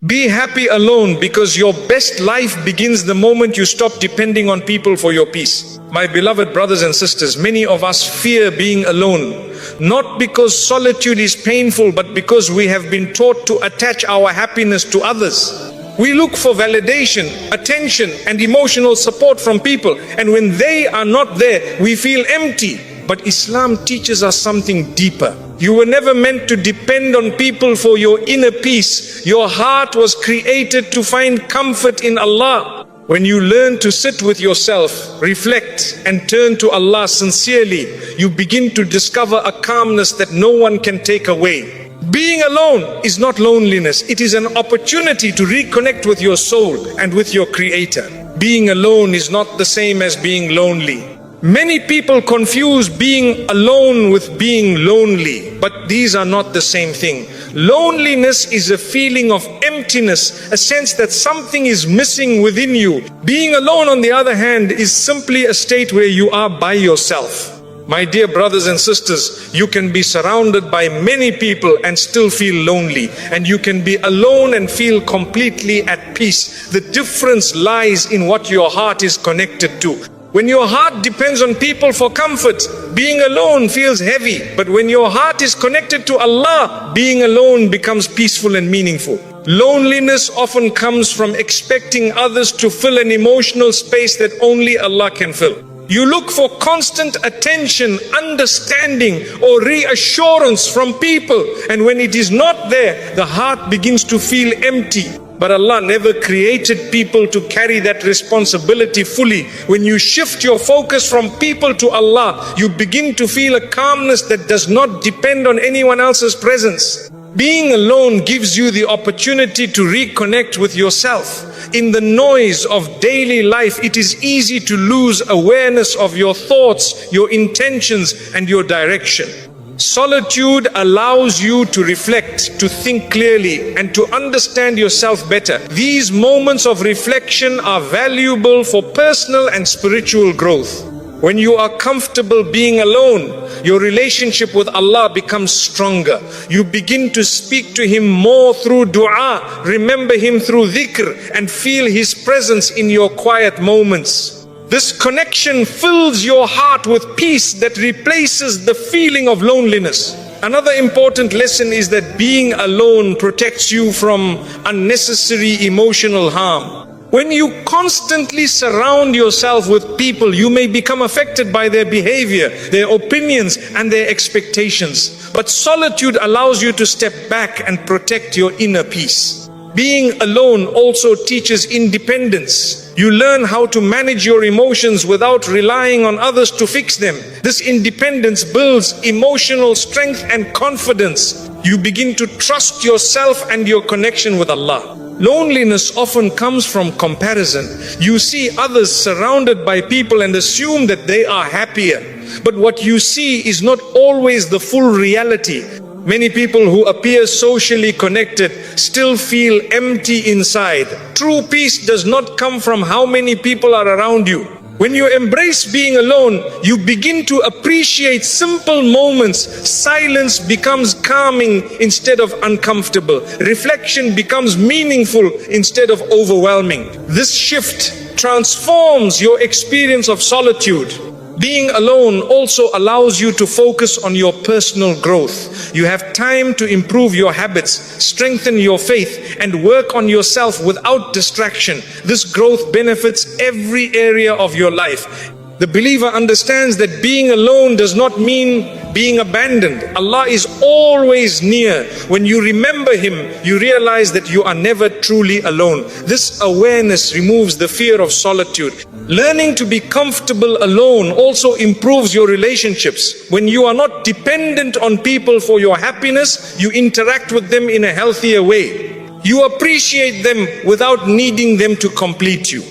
Be happy alone, because your best life begins the moment you stop depending on people for your peace. My beloved brothers and sisters, many of us fear being alone, not because solitude is painful, but because we have been taught to attach our happiness to others. We look for validation, attention, and emotional support from people, and when they are not there, we feel empty. But Islam teaches us something deeper. You were never meant to depend on people for your inner peace. Your heart was created to find comfort in Allah. When you learn to sit with yourself, reflect, and turn to Allah sincerely, you begin to discover a calmness that no one can take away. Being alone is not loneliness. It is an opportunity to reconnect with your soul and with your Creator. Being alone is not the same as being lonely. Many people confuse being alone with being lonely, but these are not the same thing. Loneliness is a feeling of emptiness, a sense that something is missing within you. Being alone, on the other hand, is simply a state where you are by yourself. My dear brothers and sisters, you can be surrounded by many people and still feel lonely, and you can be alone and feel completely at peace. The difference lies in what your heart is connected to. When your heart depends on people for comfort, being alone feels heavy. But when your heart is connected to Allah, being alone becomes peaceful and meaningful. Loneliness often comes from expecting others to fill an emotional space that only Allah can fill. You look for constant attention, understanding, or reassurance from people, and when it is not there, the heart begins to feel empty. But Allah never created people to carry that responsibility fully. When you shift your focus from people to Allah, you begin to feel a calmness that does not depend on anyone else's presence. Being alone gives you the opportunity to reconnect with yourself. In the noise of daily life, it is easy to lose awareness of your thoughts, your intentions, and your direction. Solitude allows you to reflect, to think clearly, and to understand yourself better. These moments of reflection are valuable for personal and spiritual growth. When you are comfortable being alone, your relationship with Allah becomes stronger. You begin to speak to Him more through dua, remember Him through dhikr, and feel His presence in your quiet moments. This connection fills your heart with peace that replaces the feeling of loneliness. Another important lesson is that being alone protects you from unnecessary emotional harm. When you constantly surround yourself with people, you may become affected by their behavior, their opinions, and their expectations. But solitude allows you to step back and protect your inner peace. Being alone also teaches independence. You learn how to manage your emotions without relying on others to fix them. This independence builds emotional strength and confidence. You begin to trust yourself and your connection with Allah. Loneliness often comes from comparison. You see others surrounded by people and assume that they are happier. But what you see is not always the full reality. Many people who appear socially connected still feel empty inside. True peace does not come from how many people are around you. When you embrace being alone, you begin to appreciate simple moments. Silence becomes calming instead of uncomfortable. Reflection becomes meaningful instead of overwhelming. This shift transforms your experience of solitude. Being alone also allows you to focus on your personal growth. You have time to improve your habits, strengthen your faith, and work on yourself without distraction. This growth benefits every area of your life. The believer understands that being alone does not mean being abandoned. Allah is always near. When you remember Him, you realize that you are never truly alone. This awareness removes the fear of solitude. Learning to be comfortable alone also improves your relationships. When you are not dependent on people for your happiness, you interact with them in a healthier way. You appreciate them without needing them to complete you.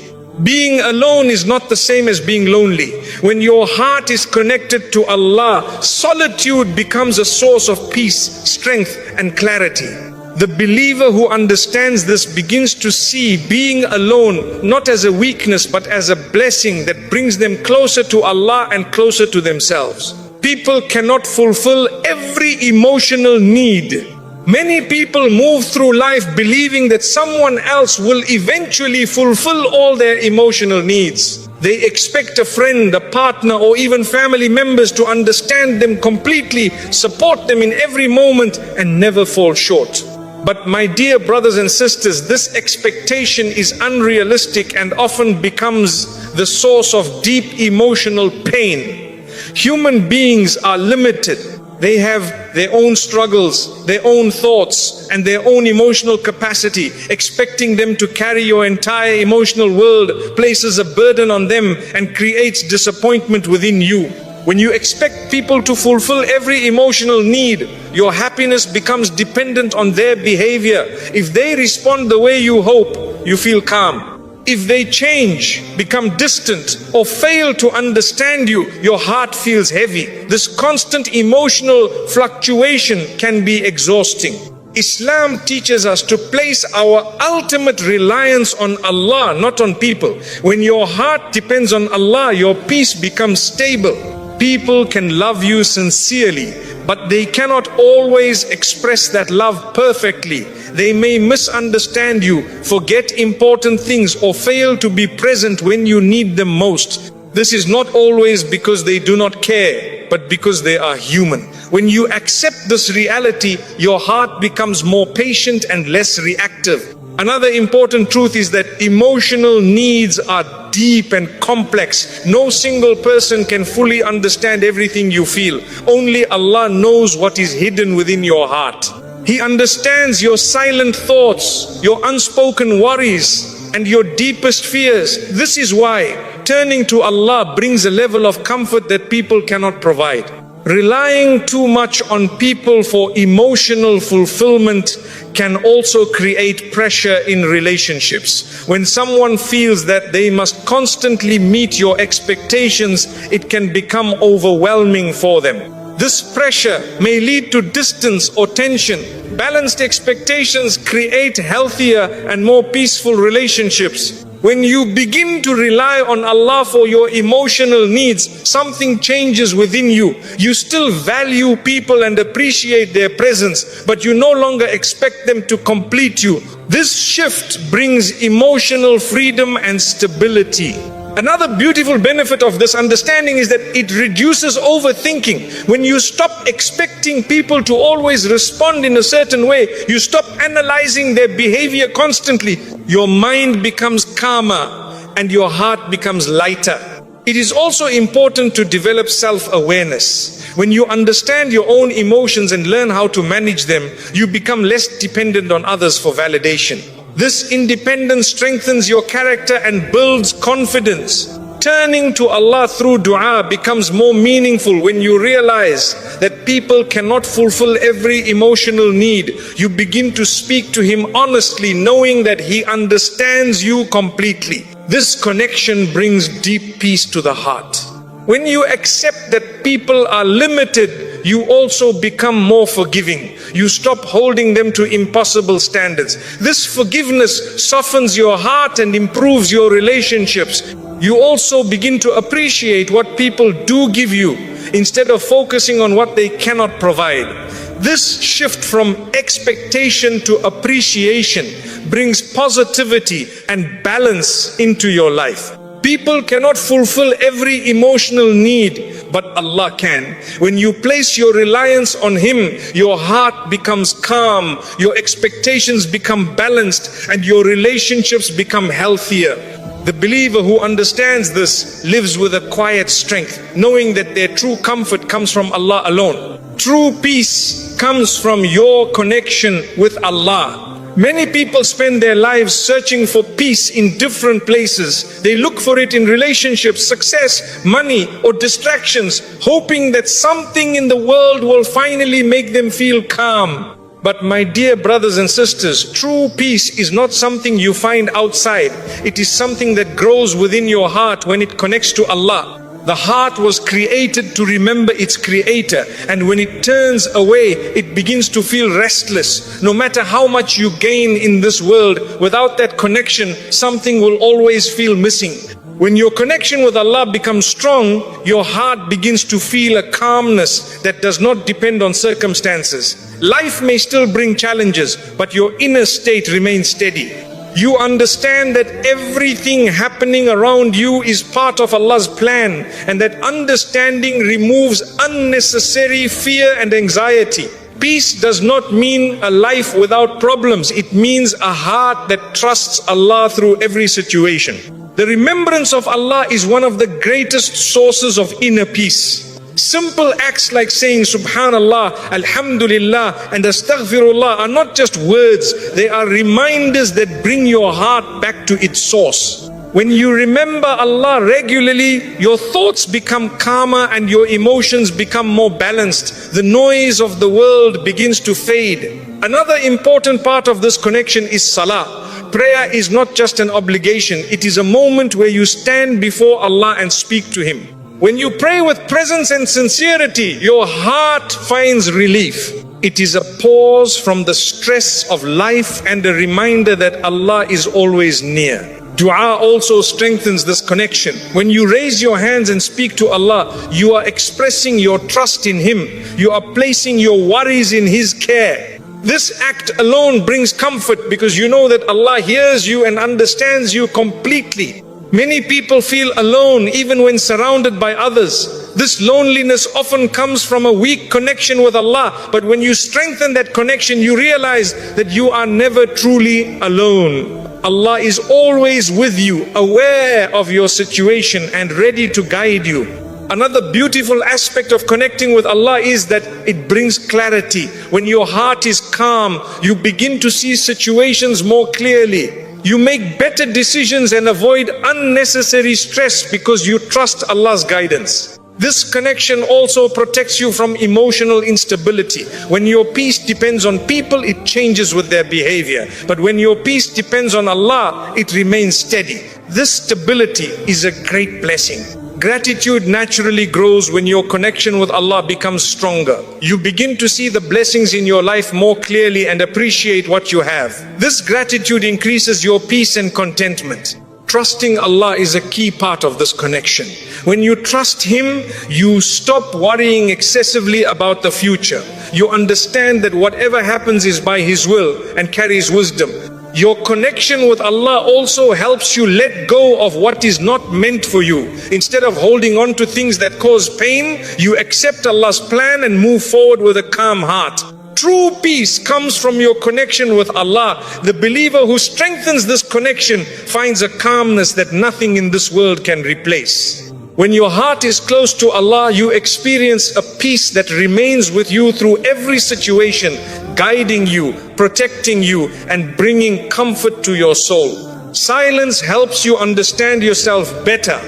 Being alone is not the same as being lonely. When your heart is connected to Allah, solitude becomes a source of peace, strength, and clarity. The believer who understands this begins to see being alone not as a weakness but as a blessing that brings them closer to Allah and closer to themselves. People cannot fulfill every emotional need. Many people move through life believing that someone else will eventually fulfill all their emotional needs. They expect a friend, a partner, or even family members to understand them completely, support them in every moment, and never fall short. But my dear brothers and sisters, this expectation is unrealistic and often becomes the source of deep emotional pain. Human beings are limited. They have their own struggles, their own thoughts, and their own emotional capacity. Expecting them to carry your entire emotional world places a burden on them and creates disappointment within you. When you expect people to fulfill every emotional need, your happiness becomes dependent on their behavior. If they respond the way you hope, you feel calm. If they change, become distant, or fail to understand you, your heart feels heavy. This constant emotional fluctuation can be exhausting. Islam teaches us to place our ultimate reliance on Allah, not on people. When your heart depends on Allah, your peace becomes stable. People can love you sincerely, but they cannot always express that love perfectly. They may misunderstand you, forget important things, or fail to be present when you need them most. This is not always because they do not care, but because they are human. When you accept this reality, your heart becomes more patient and less reactive. Another important truth is that emotional needs are deep and complex. No single person can fully understand everything you feel. Only Allah knows what is hidden within your heart. He understands your silent thoughts, your unspoken worries, and your deepest fears. This is why turning to Allah brings a level of comfort that people cannot provide. Relying too much on people for emotional fulfillment can also create pressure in relationships. When someone feels that they must constantly meet your expectations, it can become overwhelming for them. This pressure may lead to distance or tension. Balanced expectations create healthier and more peaceful relationships. When you begin to rely on Allah for your emotional needs, something changes within you. You still value people and appreciate their presence, but you no longer expect them to complete you. This shift brings emotional freedom and stability. Another beautiful benefit of this understanding is that it reduces overthinking. When you stop expecting people to always respond in a certain way, you stop analyzing their behavior constantly, your mind becomes calmer and your heart becomes lighter. It is also important to develop self-awareness. When you understand your own emotions and learn how to manage them, you become less dependent on others for validation. This independence strengthens your character and builds confidence. Turning to Allah through dua becomes more meaningful when you realize that people cannot fulfill every emotional need. You begin to speak to Him honestly, knowing that He understands you completely. This connection brings deep peace to the heart. When you accept that people are limited, you also become more forgiving. You stop holding them to impossible standards. This forgiveness softens your heart and improves your relationships. You also begin to appreciate what people do give you, instead of focusing on what they cannot provide. This shift from expectation to appreciation brings positivity and balance into your life. People cannot fulfill every emotional need, but Allah can. When you place your reliance on Him, your heart becomes calm, your expectations become balanced, and your relationships become healthier. The believer who understands this lives with a quiet strength, knowing that their true comfort comes from Allah alone. True peace comes from your connection with Allah. Many people spend their lives searching for peace in different places. They look for it in relationships, success, money, or distractions, hoping that something in the world will finally make them feel calm. But my dear brothers and sisters, true peace is not something you find outside. It is something that grows within your heart when it connects to Allah. The heart was created to remember its creator, and when it turns away, it begins to feel restless. No matter how much you gain in this world, without that connection, something will always feel missing. When your connection with Allah becomes strong, your heart begins to feel a calmness that does not depend on circumstances. Life may still bring challenges, but your inner state remains steady. You understand that everything happening around you is part of Allah's plan, and that understanding removes unnecessary fear and anxiety. Peace does not mean a life without problems. It means a heart that trusts Allah through every situation. The remembrance of Allah is one of the greatest sources of inner peace. Simple acts like saying Subhanallah, Alhamdulillah and Astaghfirullah are not just words, they are reminders that bring your heart back to its source. When you remember Allah regularly, your thoughts become calmer and your emotions become more balanced. The noise of the world begins to fade. Another important part of this connection is Salah. Prayer is not just an obligation, it is a moment where you stand before Allah and speak to Him. When you pray with presence and sincerity, your heart finds relief. It is a pause from the stress of life and a reminder that Allah is always near. Dua also strengthens this connection. When you raise your hands and speak to Allah, you are expressing your trust in Him. You are placing your worries in His care. This act alone brings comfort because you know that Allah hears you and understands you completely. Many people feel alone even when surrounded by others. This loneliness often comes from a weak connection with Allah, but when you strengthen that connection, you realize that you are never truly alone. Allah is always with you, aware of your situation and ready to guide you. Another beautiful aspect of connecting with Allah is that it brings clarity. When your heart is calm, you begin to see situations more clearly. You make better decisions and avoid unnecessary stress because you trust Allah's guidance. This connection also protects you from emotional instability. When your peace depends on people, it changes with their behavior. But when your peace depends on Allah, it remains steady. This stability is a great blessing. Gratitude naturally grows when your connection with Allah becomes stronger. You begin to see the blessings in your life more clearly and appreciate what you have. This gratitude increases your peace and contentment. Trusting Allah is a key part of this connection. When you trust Him, you stop worrying excessively about the future. You understand that whatever happens is by His will and carries wisdom. Your connection with Allah also helps you let go of what is not meant for you. Instead of holding on to things that cause pain, you accept Allah's plan and move forward with a calm heart. True peace comes from your connection with Allah. The believer who strengthens this connection finds a calmness that nothing in this world can replace. When your heart is close to Allah, you experience a peace that remains with you through every situation, guiding you, protecting you, and bringing comfort to your soul. Silence helps you understand yourself better.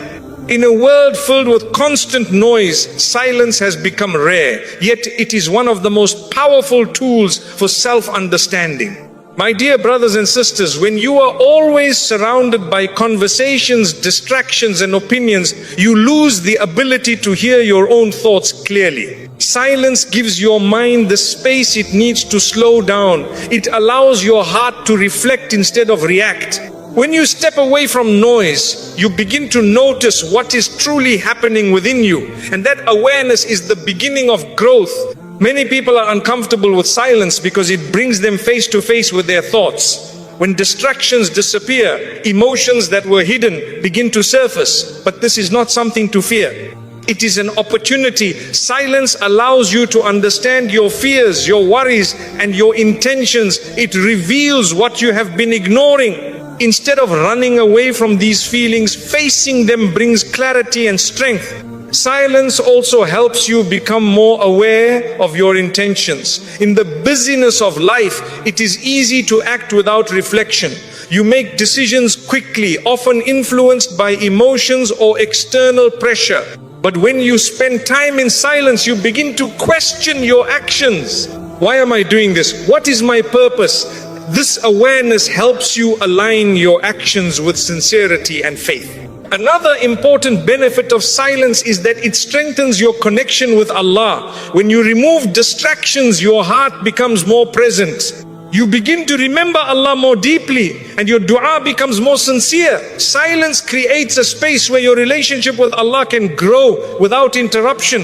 In a world filled with constant noise, silence has become rare, yet it is one of the most powerful tools for self-understanding. My dear brothers and sisters, when you are always surrounded by conversations, distractions, and opinions, you lose the ability to hear your own thoughts clearly. Silence gives your mind the space it needs to slow down. It allows your heart to reflect instead of react. When you step away from noise, you begin to notice what is truly happening within you, and that awareness is the beginning of growth. Many people are uncomfortable with silence because it brings them face to face with their thoughts. When distractions disappear, emotions that were hidden begin to surface, but this is not something to fear. It is an opportunity. Silence allows you to understand your fears, your worries, and your intentions. It reveals what you have been ignoring. Instead of running away from these feelings, facing them brings clarity and strength. Silence also helps you become more aware of your intentions. In the busyness of life, it is easy to act without reflection. You make decisions quickly, often influenced by emotions or external pressure. But when you spend time in silence, you begin to question your actions. Why am I doing this? What is my purpose? This awareness helps you align your actions with sincerity and faith. Another important benefit of silence is that it strengthens your connection with Allah. When you remove distractions, your heart becomes more present. You begin to remember Allah more deeply and your dua becomes more sincere. Silence creates a space where your relationship with Allah can grow without interruption.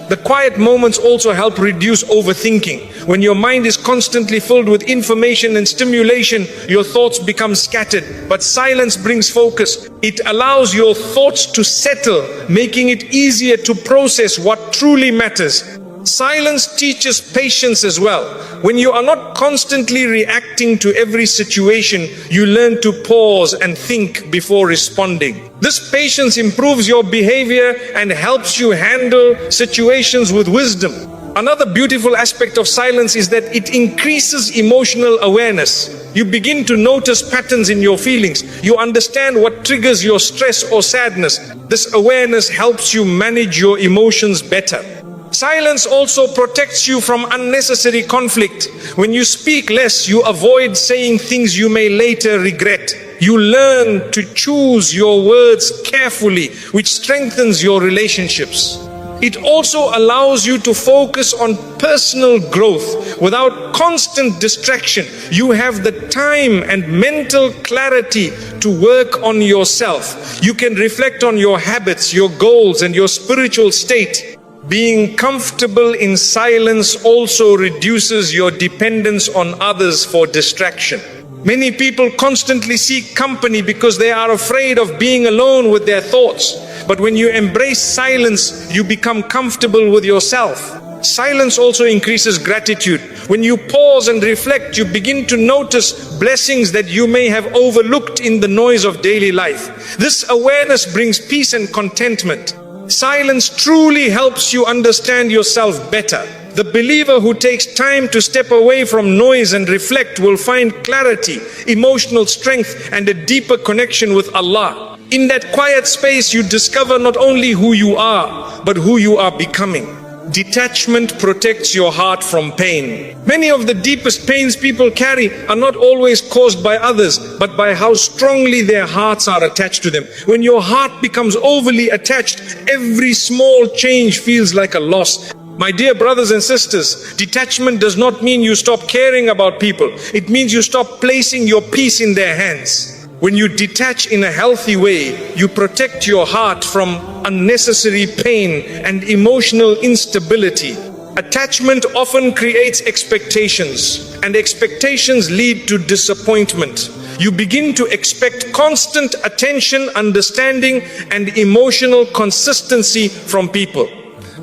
The quiet moments also help reduce overthinking. When your mind is constantly filled with information and stimulation, your thoughts become scattered. But silence brings focus. It allows your thoughts to settle, making it easier to process what truly matters. Silence teaches patience as well. When you are not constantly reacting to every situation, you learn to pause and think before responding. This patience improves your behavior and helps you handle situations with wisdom. Another beautiful aspect of silence is that it increases emotional awareness. You begin to notice patterns in your feelings. You understand what triggers your stress or sadness. This awareness helps you manage your emotions better. Silence also protects you from unnecessary conflict. When you speak less, you avoid saying things you may later regret. You learn to choose your words carefully, which strengthens your relationships. It also allows you to focus on personal growth without constant distraction. You have the time and mental clarity to work on yourself. You can reflect on your habits, your goals, and your spiritual state. Being comfortable in silence also reduces your dependence on others for distraction. Many people constantly seek company because they are afraid of being alone with their thoughts. But when you embrace silence, you become comfortable with yourself. Silence also increases gratitude. When you pause and reflect, you begin to notice blessings that you may have overlooked in the noise of daily life. This awareness brings peace and contentment. Silence truly helps you understand yourself better. The believer who takes time to step away from noise and reflect will find clarity, emotional strength, and a deeper connection with Allah. In that quiet space, you discover not only who you are, but who you are becoming. Detachment protects your heart from pain. Many of the deepest pains people carry are not always caused by others, but by how strongly their hearts are attached to them. When your heart becomes overly attached, every small change feels like a loss. My dear brothers and sisters, detachment does not mean you stop caring about people. It means you stop placing your peace in their hands. When you detach in a healthy way, you protect your heart from unnecessary pain and emotional instability. Attachment often creates expectations, and expectations lead to disappointment. You begin to expect constant attention, understanding, and emotional consistency from people.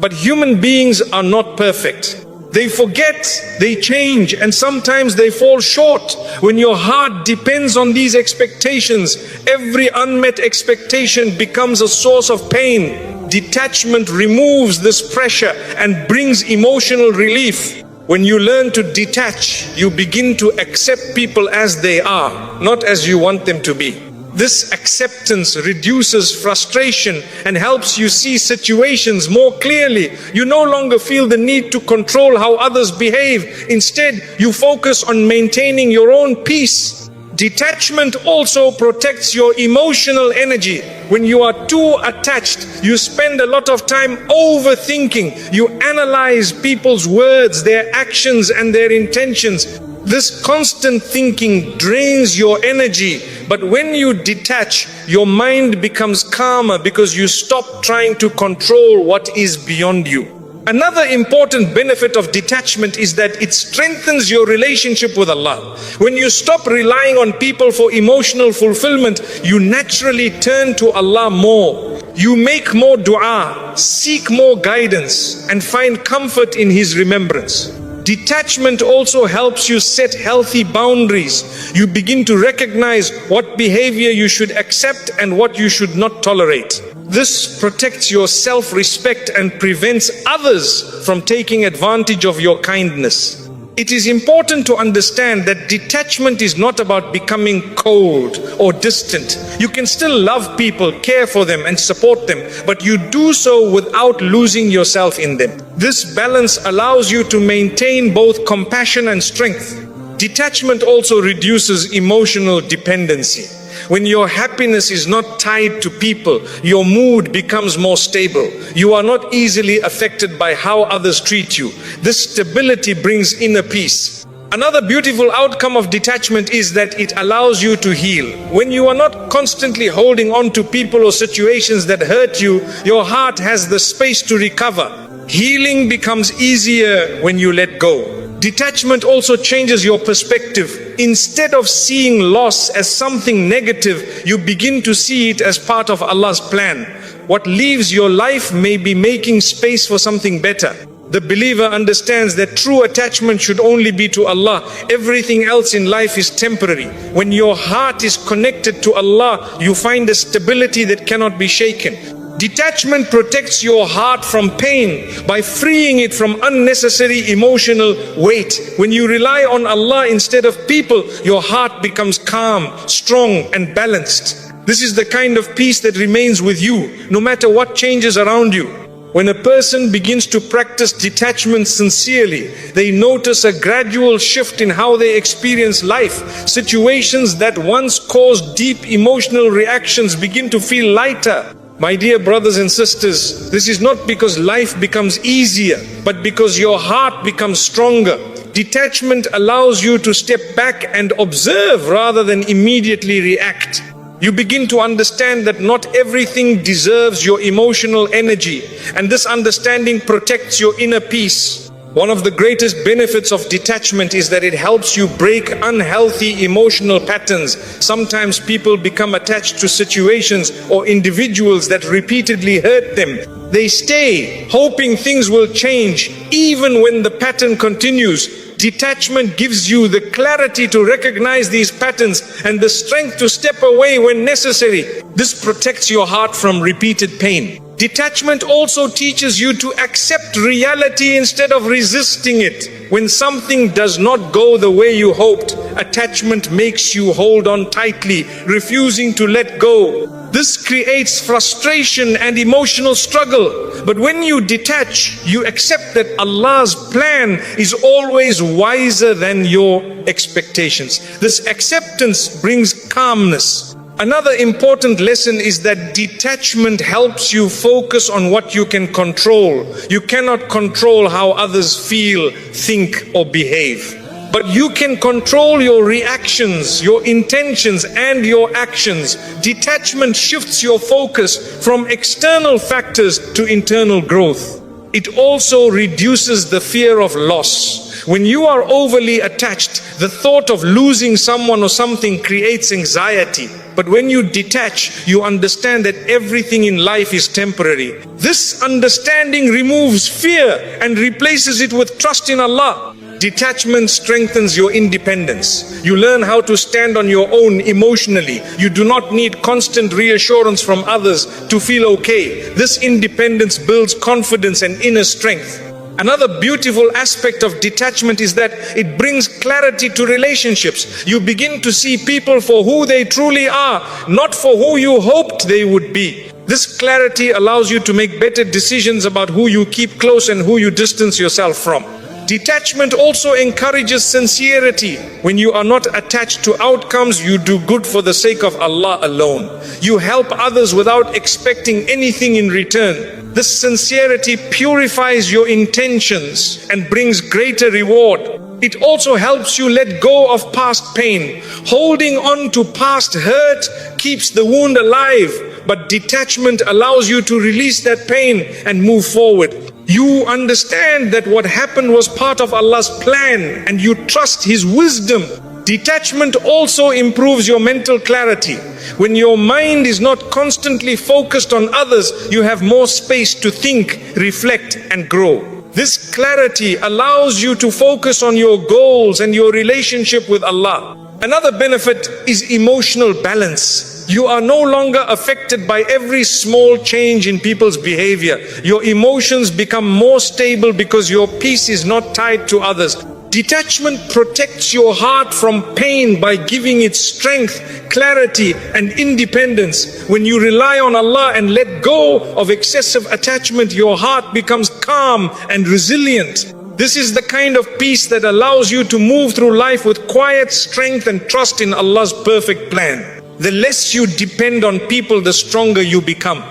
But human beings are not perfect. They forget, they change, and sometimes they fall short. When your heart depends on these expectations, every unmet expectation becomes a source of pain. Detachment removes this pressure and brings emotional relief. When you learn to detach, you begin to accept people as they are, not as you want them to be. This acceptance reduces frustration and helps you see situations more clearly. You no longer feel the need to control how others behave. Instead, you focus on maintaining your own peace. Detachment also protects your emotional energy. When you are too attached, you spend a lot of time overthinking. You analyze people's words, their actions, and their intentions. This constant thinking drains your energy, but when you detach, your mind becomes calmer because you stop trying to control what is beyond you. Another important benefit of detachment is that it strengthens your relationship with Allah. When you stop relying on people for emotional fulfillment, you naturally turn to Allah more. You make more dua, seek more guidance, and find comfort in His remembrance. Detachment also helps you set healthy boundaries. You begin to recognize what behavior you should accept and what you should not tolerate. This protects your self-respect and prevents others from taking advantage of your kindness. It is important to understand that detachment is not about becoming cold or distant. You can still love people, care for them, and support them, but you do so without losing yourself in them. This balance allows you to maintain both compassion and strength. Detachment also reduces emotional dependency. When your happiness is not tied to people, your mood becomes more stable. You are not easily affected by how others treat you. This stability brings inner peace. Another beautiful outcome of detachment is that it allows you to heal. When you are not constantly holding on to people or situations that hurt you, your heart has the space to recover. Healing becomes easier when you let go. Detachment also changes your perspective. Instead of seeing loss as something negative, you begin to see it as part of Allah's plan. What leaves your life may be making space for something better. The believer understands that true attachment should only be to Allah. Everything else in life is temporary. When your heart is connected to Allah, you find a stability that cannot be shaken. Detachment protects your heart from pain by freeing it from unnecessary emotional weight. When you rely on Allah instead of people, your heart becomes calm, strong, and balanced. This is the kind of peace that remains with you, no matter what changes around you. When a person begins to practice detachment sincerely, they notice a gradual shift in how they experience life. Situations that once caused deep emotional reactions begin to feel lighter. My dear brothers and sisters, this is not because life becomes easier, but because your heart becomes stronger. Detachment allows you to step back and observe rather than immediately react. You begin to understand that not everything deserves your emotional energy, and this understanding protects your inner peace. One of the greatest benefits of detachment is that it helps you break unhealthy emotional patterns. Sometimes people become attached to situations or individuals that repeatedly hurt them. They stay, hoping things will change, even when the pattern continues. Detachment gives you the clarity to recognize these patterns and the strength to step away when necessary. This protects your heart from repeated pain. Detachment also teaches you to accept reality instead of resisting it. When something does not go the way you hoped, attachment makes you hold on tightly, refusing to let go. This creates frustration and emotional struggle. But when you detach, you accept that Allah's plan is always wiser than your expectations. This acceptance brings calmness. Another important lesson is that detachment helps you focus on what you can control. You cannot control how others feel, think, or behave. But you can control your reactions, your intentions, and your actions. Detachment shifts your focus from external factors to internal growth. It also reduces the fear of loss. When you are overly attached, the thought of losing someone or something creates anxiety. But when you detach, you understand that everything in life is temporary. This understanding removes fear and replaces it with trust in Allah. Detachment strengthens your independence. You learn how to stand on your own emotionally. You do not need constant reassurance from others to feel okay. This independence builds confidence and inner strength. Another beautiful aspect of detachment is that it brings clarity to relationships. You begin to see people for who they truly are, not for who you hoped they would be. This clarity allows you to make better decisions about who you keep close and who you distance yourself from. Detachment also encourages sincerity. When you are not attached to outcomes, you do good for the sake of Allah alone. You help others without expecting anything in return. This sincerity purifies your intentions and brings greater reward. It also helps you let go of past pain. Holding on to past hurt keeps the wound alive, but detachment allows you to release that pain and move forward. You understand that what happened was part of Allah's plan and you trust His wisdom. Detachment also improves your mental clarity. When your mind is not constantly focused on others, you have more space to think, reflect, and grow. This clarity allows you to focus on your goals and your relationship with Allah. Another benefit is emotional balance. You are no longer affected by every small change in people's behavior. Your emotions become more stable because your peace is not tied to others. Detachment protects your heart from pain by giving it strength, clarity, and independence. When you rely on Allah and let go of excessive attachment, your heart becomes calm and resilient. This is the kind of peace that allows you to move through life with quiet strength and trust in Allah's perfect plan. The less you depend on people, the stronger you become.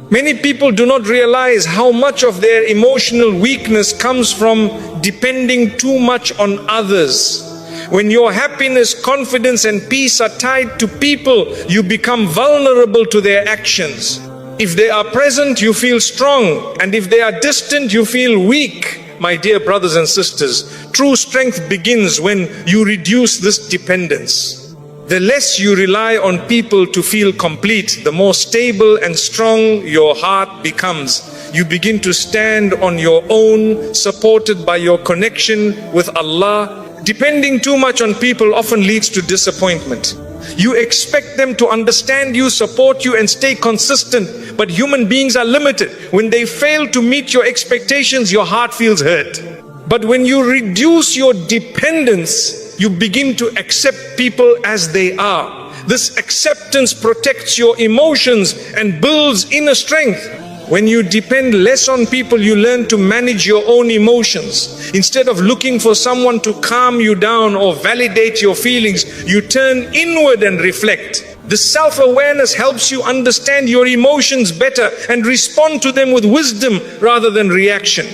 Many people do not realize how much of their emotional weakness comes from depending too much on others. When your happiness, confidence and peace are tied to people, you become vulnerable to their actions. If they are present, you feel strong, and if they are distant, you feel weak. My dear brothers and sisters, true strength begins when you reduce this dependence. The less you rely on people to feel complete, the more stable and strong your heart becomes. You begin to stand on your own, supported by your connection with Allah. Depending too much on people often leads to disappointment. You expect them to understand you, support you and stay consistent, but human beings are limited. When they fail to meet your expectations, your heart feels hurt. But when you reduce your dependence, you begin to accept people as they are. This acceptance protects your emotions and builds inner strength. When you depend less on people, you learn to manage your own emotions. Instead of looking for someone to calm you down or validate your feelings, you turn inward and reflect. This self-awareness helps you understand your emotions better and respond to them with wisdom rather than reaction.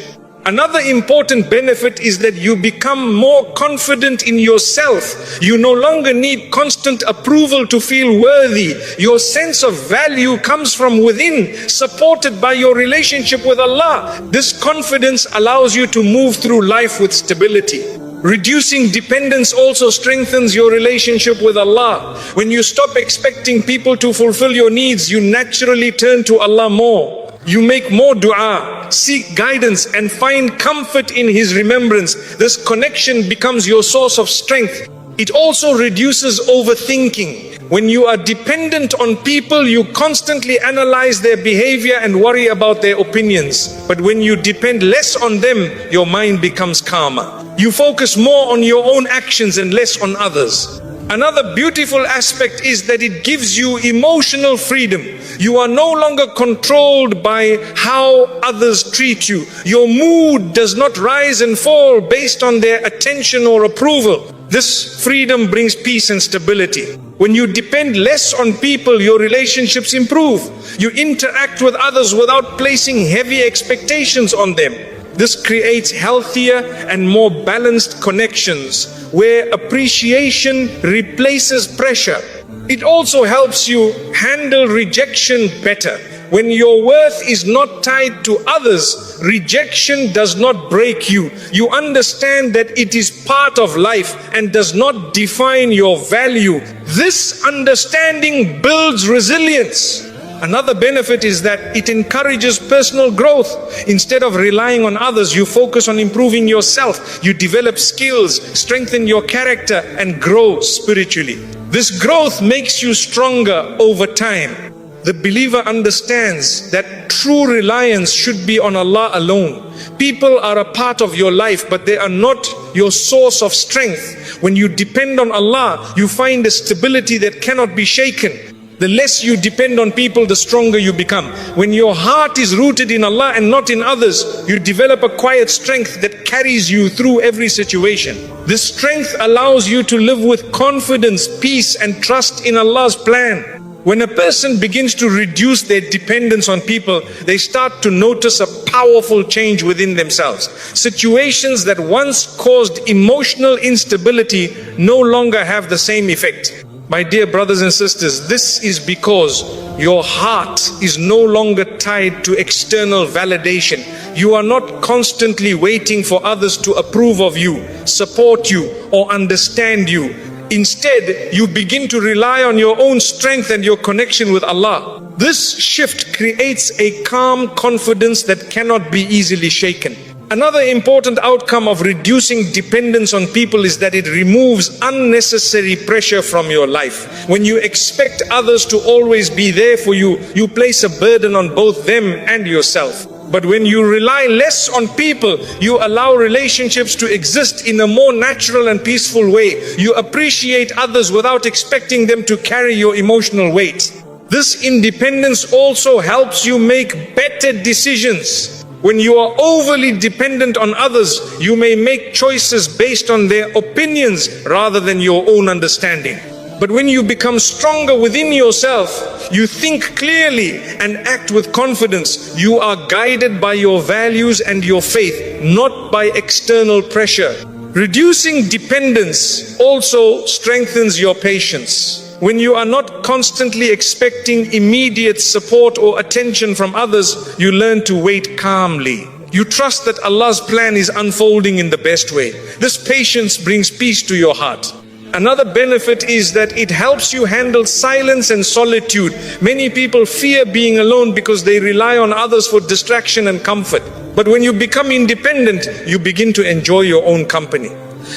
Another important benefit is that you become more confident in yourself. You no longer need constant approval to feel worthy. Your sense of value comes from within, supported by your relationship with Allah. This confidence allows you to move through life with stability. Reducing dependence also strengthens your relationship with Allah. When you stop expecting people to fulfill your needs, you naturally turn to Allah more. You make more dua, seek guidance and find comfort in His remembrance. This connection becomes your source of strength. It also reduces overthinking. When you are dependent on people, you constantly analyze their behavior and worry about their opinions. But when you depend less on them, your mind becomes calmer. You focus more on your own actions and less on others. Another beautiful aspect is that it gives you emotional freedom. You are no longer controlled by how others treat you. Your mood does not rise and fall based on their attention or approval. This freedom brings peace and stability. When you depend less on people, your relationships improve. You interact with others without placing heavy expectations on them. This creates healthier and more balanced connections where appreciation replaces pressure. It also helps you handle rejection better. When your worth is not tied to others, rejection does not break you. You understand that it is part of life and does not define your value. This understanding builds resilience. Another benefit is that it encourages personal growth. Instead of relying on others, you focus on improving yourself. You develop skills, strengthen your character, and grow spiritually. This growth makes you stronger over time. The believer understands that true reliance should be on Allah alone. People are a part of your life, but they are not your source of strength. When you depend on Allah, you find a stability that cannot be shaken. The less you depend on people, the stronger you become. When your heart is rooted in Allah and not in others, you develop a quiet strength that carries you through every situation. This strength allows you to live with confidence, peace, and trust in Allah's plan. When a person begins to reduce their dependence on people, they start to notice a powerful change within themselves. Situations that once caused emotional instability no longer have the same effect. My dear brothers and sisters, this is because your heart is no longer tied to external validation. You are not constantly waiting for others to approve of you, support you, or understand you. Instead, you begin to rely on your own strength and your connection with Allah. This shift creates a calm confidence that cannot be easily shaken. Another important outcome of reducing dependence on people is that it removes unnecessary pressure from your life. When you expect others to always be there for you, you place a burden on both them and yourself. But when you rely less on people, you allow relationships to exist in a more natural and peaceful way. You appreciate others without expecting them to carry your emotional weight. This independence also helps you make better decisions. When you are overly dependent on others, you may make choices based on their opinions rather than your own understanding. But when you become stronger within yourself, you think clearly and act with confidence. You are guided by your values and your faith, not by external pressure. Reducing dependence also strengthens your patience. When you are not constantly expecting immediate support or attention from others, you learn to wait calmly. You trust that Allah's plan is unfolding in the best way. This patience brings peace to your heart. Another benefit is that it helps you handle silence and solitude. Many people fear being alone because they rely on others for distraction and comfort. But when you become independent, you begin to enjoy your own company.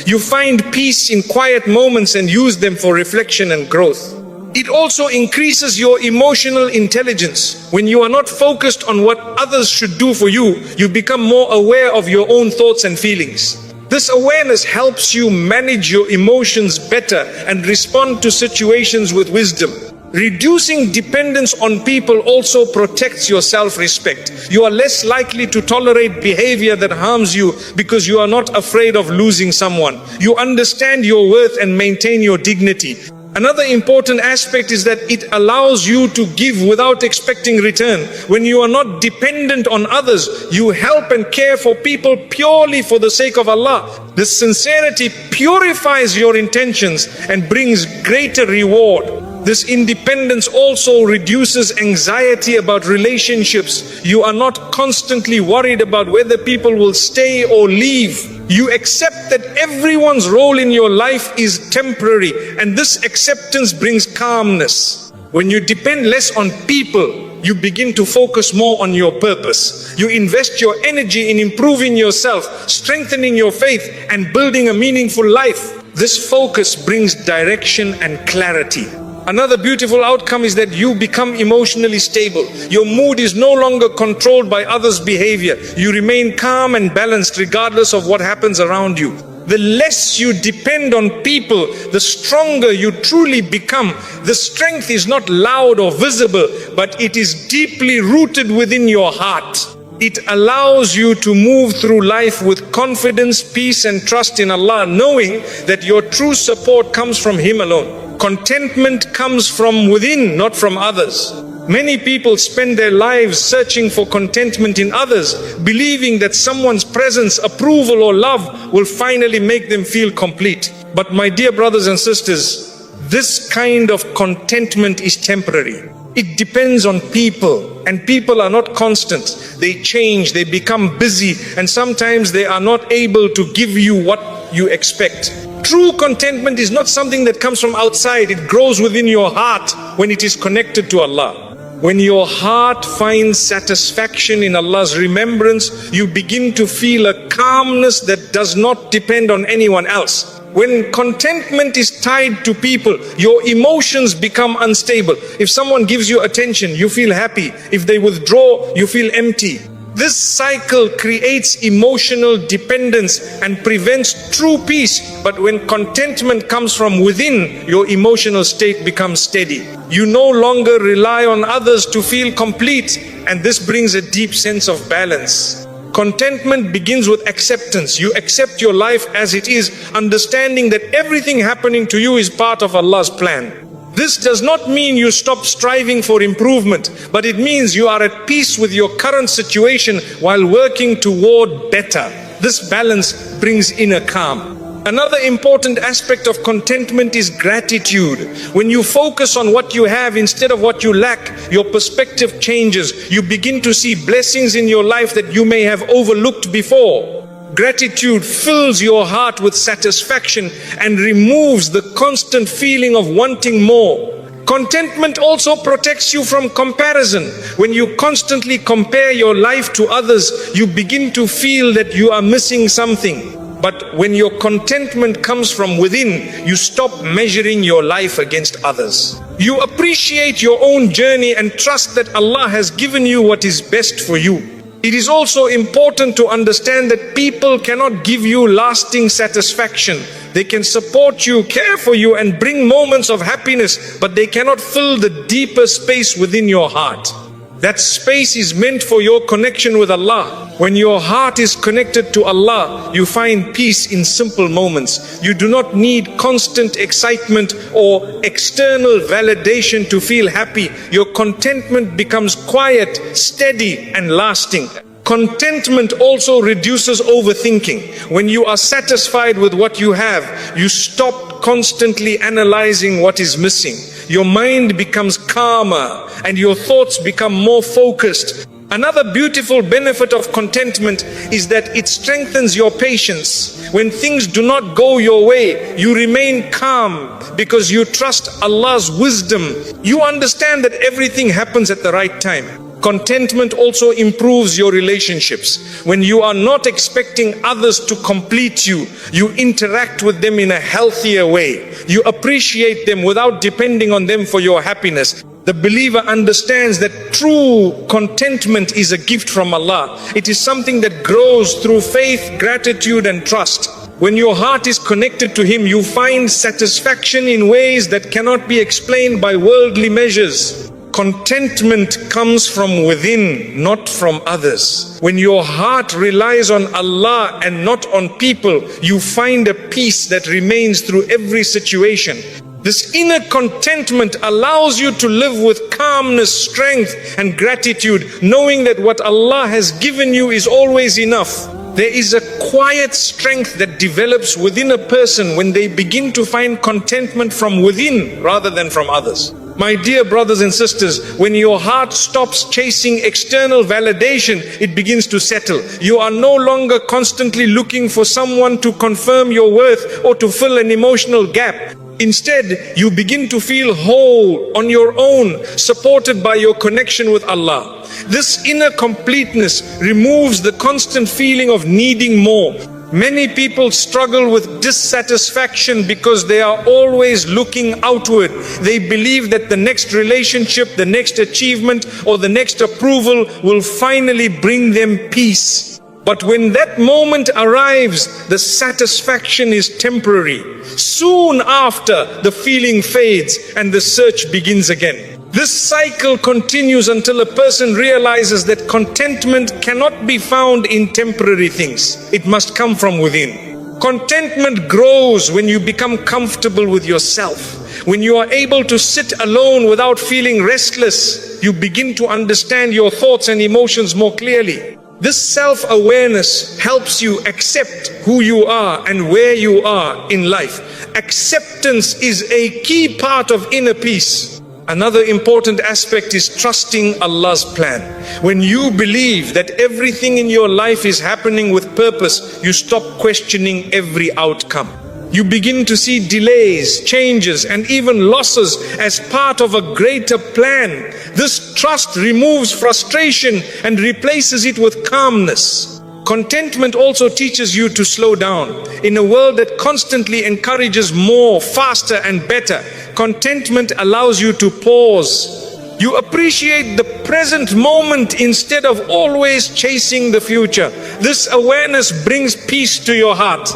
You find peace in quiet moments and use them for reflection and growth. It also increases your emotional intelligence. When you are not focused on what others should do for you, you become more aware of your own thoughts and feelings. This awareness helps you manage your emotions better and respond to situations with wisdom. Reducing dependence on people also protects your self-respect. You are less likely to tolerate behavior that harms you because you are not afraid of losing someone. You understand your worth and maintain your dignity. Another important aspect is that it allows you to give without expecting return. When you are not dependent on others, you help and care for people purely for the sake of Allah. This sincerity purifies your intentions and brings greater reward. This independence also reduces anxiety about relationships. You are not constantly worried about whether people will stay or leave. You accept that everyone's role in your life is temporary, and this acceptance brings calmness. When you depend less on people, you begin to focus more on your purpose. You invest your energy in improving yourself, strengthening your faith, and building a meaningful life. This focus brings direction and clarity. Another beautiful outcome is that you become emotionally stable. Your mood is no longer controlled by others' behavior. You remain calm and balanced regardless of what happens around you. The less you depend on people, the stronger you truly become. The strength is not loud or visible, but it is deeply rooted within your heart. It allows you to move through life with confidence, peace, and trust in Allah, knowing that your true support comes from Him alone. Contentment comes from within, not from others. Many people spend their lives searching for contentment in others, believing that someone's presence, approval, or love will finally make them feel complete. But my dear brothers and sisters, this kind of contentment is temporary. It depends on people, and people are not constant. They change, they become busy, and sometimes they are not able to give you what you expect. True contentment is not something that comes from outside. It grows within your heart when it is connected to Allah. When your heart finds satisfaction in Allah's remembrance, you begin to feel a calmness that does not depend on anyone else. When contentment is tied to people, your emotions become unstable. If someone gives you attention, you feel happy. If they withdraw, you feel empty. This cycle creates emotional dependence and prevents true peace. But when contentment comes from within, your emotional state becomes steady. You no longer rely on others to feel complete, and this brings a deep sense of balance. Contentment begins with acceptance. You accept your life as it is, understanding that everything happening to you is part of Allah's plan. This does not mean you stop striving for improvement, but it means you are at peace with your current situation while working toward better. This balance brings inner calm. Another important aspect of contentment is gratitude. When you focus on what you have instead of what you lack, your perspective changes. You begin to see blessings in your life that you may have overlooked before. Gratitude fills your heart with satisfaction and removes the constant feeling of wanting more. Contentment also protects you from comparison. When you constantly compare your life to others, you begin to feel that you are missing something. But when your contentment comes from within, you stop measuring your life against others. You appreciate your own journey and trust that Allah has given you what is best for you. It is also important to understand that people cannot give you lasting satisfaction. They can support you, care for you, and bring moments of happiness, but they cannot fill the deeper space within your heart. That space is meant for your connection with Allah. When your heart is connected to Allah, you find peace in simple moments. You do not need constant excitement or external validation to feel happy. Your contentment becomes quiet, steady, and lasting. Contentment also reduces overthinking. When you are satisfied with what you have, you stop constantly analyzing what is missing. Your mind becomes calmer and your thoughts become more focused. Another beautiful benefit of contentment is that it strengthens your patience. When things do not go your way, you remain calm because you trust Allah's wisdom. You understand that everything happens at the right time. Contentment also improves your relationships. When you are not expecting others to complete you, you interact with them in a healthier way. You appreciate them without depending on them for your happiness. The believer understands that true contentment is a gift from Allah. It is something that grows through faith, gratitude, and trust. When your heart is connected to Him, you find satisfaction in ways that cannot be explained by worldly measures. Contentment comes from within, not from others. When your heart relies on Allah and not on people, you find a peace that remains through every situation. This inner contentment allows you to live with calmness, strength, and gratitude, knowing that what Allah has given you is always enough. There is a quiet strength that develops within a person when they begin to find contentment from within rather than from others. My dear brothers and sisters, when your heart stops chasing external validation, it begins to settle. You are no longer constantly looking for someone to confirm your worth or to fill an emotional gap. Instead, you begin to feel whole on your own, supported by your connection with Allah. This inner completeness removes the constant feeling of needing more. Many people struggle with dissatisfaction because they are always looking outward. They believe that the next relationship, the next achievement, or the next approval will finally bring them peace. But when that moment arrives, the satisfaction is temporary. Soon after, the feeling fades and the search begins again. This cycle continues until a person realizes that contentment cannot be found in temporary things. It must come from within. Contentment grows when you become comfortable with yourself. When you are able to sit alone without feeling restless, you begin to understand your thoughts and emotions more clearly. This self-awareness helps you accept who you are and where you are in life. Acceptance is a key part of inner peace. Another important aspect is trusting Allah's plan. When you believe that everything in your life is happening with purpose, you stop questioning every outcome. You begin to see delays, changes, and even losses as part of a greater plan. This trust removes frustration and replaces it with calmness. Contentment also teaches you to slow down. In a world that constantly encourages more, faster, and better, contentment allows you to pause. You appreciate the present moment instead of always chasing the future. This awareness brings peace to your heart.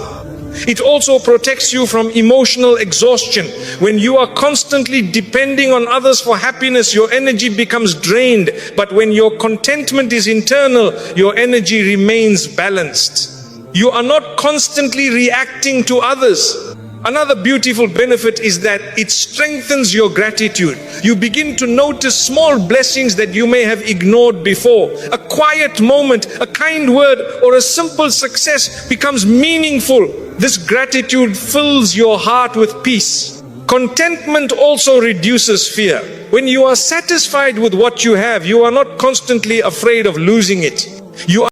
It also protects you from emotional exhaustion. When you are constantly depending on others for happiness, your energy becomes drained. But when your contentment is internal, your energy remains balanced. You are not constantly reacting to others. Another beautiful benefit is that it strengthens your gratitude. You begin to notice small blessings that you may have ignored before. A quiet moment, a kind word, or a simple success becomes meaningful. This gratitude fills your heart with peace. Contentment also reduces fear. When you are satisfied with what you have, you are not constantly afraid of losing it. You